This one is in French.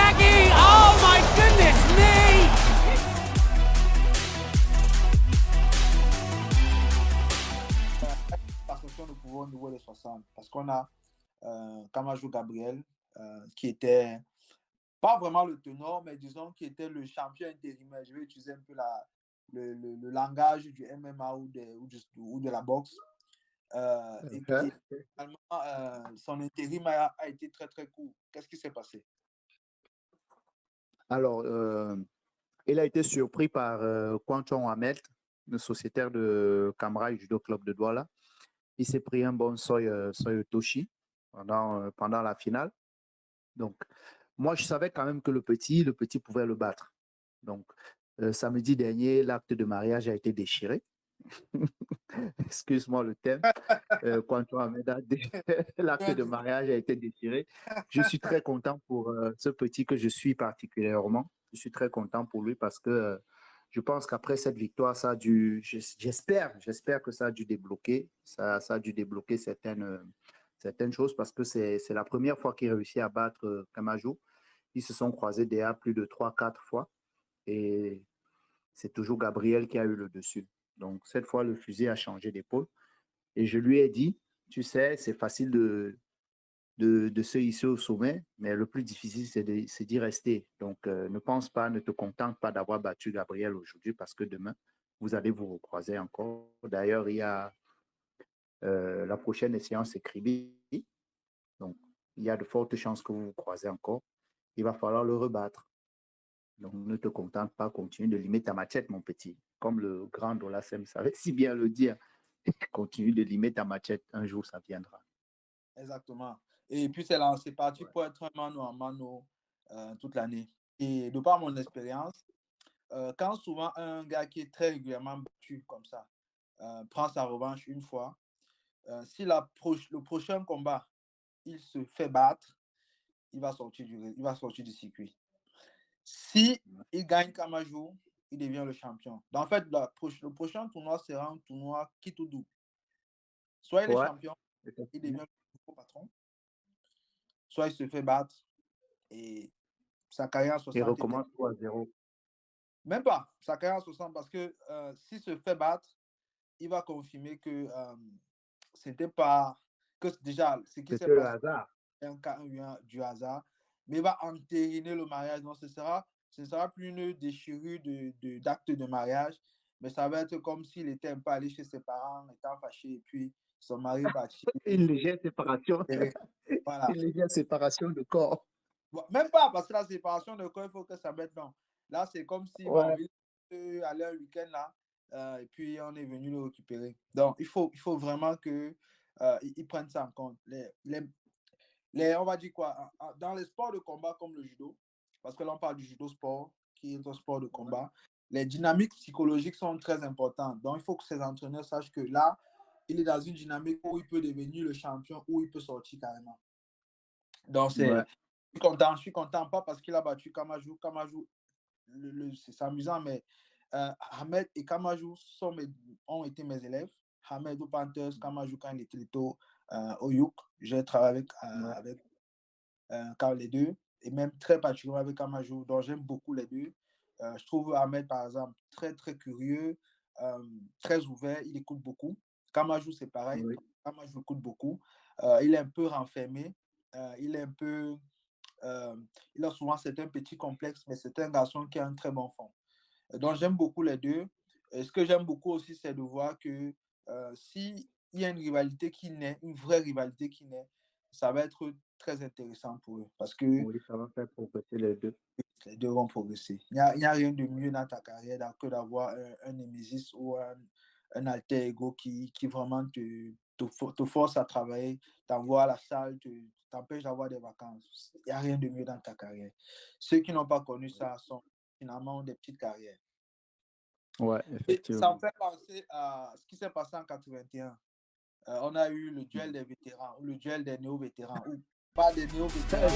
Shaggy! Oh my goodness me! Passation de pouvoir au niveau des 60. Parce qu'on a Kamajou Gabriel, qui était pas vraiment le ténor, mais disons qui était le champion intérimaire. Je vais utiliser un peu le langage du MMA ou de la boxe. Et puis, finalement, son intérim a été très, très court. Qu'est-ce qui s'est passé? Alors, il a été surpris par Kwanchon Ahmed, le sociétaire de Camra Judo Club de Douala. Il s'est pris un bon Soy Toshi pendant la finale. Donc, moi, je savais quand même que le petit pouvait le battre. Donc, samedi dernier, l'acte de mariage a été déchiré. Excuse-moi le thème. Kwanchon Ahmed, l'acte de mariage a été déchiré. Je suis très content pour ce petit que je suis particulièrement. Je suis très content pour lui parce que je pense qu'après cette victoire, ça a dû, j'espère que ça a dû débloquer, ça a dû débloquer certaines choses parce que c'est la première fois qu'il réussit à battre Kamajou. Ils se sont croisés déjà plus de 3-4 fois et c'est toujours Gabriel qui a eu le dessus. Donc cette fois, le fusil a changé d'épaule et je lui ai dit, tu sais, c'est facile de se hisser au sommet, mais le plus difficile, c'est d'y rester. Donc, ne te contente pas d'avoir battu Gabriel aujourd'hui parce que demain, vous allez vous recroiser encore. D'ailleurs, il y a la prochaine séance, c'est Kribi. Donc, il y a de fortes chances que vous vous croisez encore. Il va falloir le rebattre. Donc, ne te contente pas, continue de limer ta machette, mon petit. Comme le grand Dolasem savait si bien le dire. Continue de limer ta machette. Un jour, ça viendra. Exactement. Et puis, c'est parti pour être un mano à mano toute l'année. Et de par mon expérience, quand souvent un gars qui est très régulièrement battu comme ça prend sa revanche une fois, si le prochain combat, il se fait battre, il va sortir du circuit. Si il gagne Kamajou, il devient le champion. Donc, en fait, le prochain tournoi sera un tournoi qui tout double. Soit il est champion, il devient le patron, soit il se fait battre et sa carrière à 60. Il recommence à 0. Même pas, sa carrière à 60 parce que s'il se fait battre, il va confirmer que c'était pas. Que déjà, ce qui s'est passé, c'est un cas du hasard, mais il va entériner le mariage. Donc, ce ne sera plus une déchirure d'acte de mariage, mais ça va être comme s'il était un peu allé chez ses parents, étant fâché, et puis son mari est parti. Une légère séparation. Voilà. Une légère séparation de corps. Bon, même pas, parce que la séparation de corps, il faut que ça mette non. Là, c'est comme si bon, il allait un week-end là, et puis on est venu le récupérer. Donc, il faut vraiment qu'ils prennent ça en compte. On va dire quoi, dans les sports de combat comme le judo, parce que là, on parle du judo sport, qui est un sport de combat, les dynamiques psychologiques sont très importantes. Donc, il faut que ces entraîneurs sachent que là, il est dans une dynamique où il peut devenir le champion, où il peut sortir carrément. Donc, je suis content, pas parce qu'il a battu Kamajou. C'est amusant, mais Ahmed et Kamajou ont été mes élèves. Ahmed au Panthers, Kamajou quand il était au Youk. J'ai travaillé avec les deux, et même très particulièrement avec Kamajou, donc j'aime beaucoup les deux. Je trouve Ahmed, par exemple, très, très curieux, très ouvert, il écoute beaucoup. Kamajou, c'est pareil. Oui. Kamajou écoute beaucoup. Il est un peu renfermé. Il a souvent certains petits complexes, mais c'est un garçon qui a un très bon fond. Donc, j'aime beaucoup les deux. Et ce que j'aime beaucoup aussi, c'est de voir que s'il y a une rivalité qui naît, une vraie rivalité qui naît, ça va être très intéressant pour eux. Parce que oui, ça va faire progresser les deux. Les deux vont progresser. Il n'y a rien de mieux dans ta carrière que d'avoir un némésis ou un alter ego qui vraiment te force à travailler, t'envoie à la salle, t'empêche d'avoir des vacances. Il n'y a rien de mieux dans ta carrière. Ceux qui n'ont pas connu ça sont finalement des petites carrières. Ouais, effectivement. Et ça me fait penser à ce qui s'est passé en 81. On a eu le duel des vétérans ou le duel des néo-vétérans ou pas des néo-vétérans.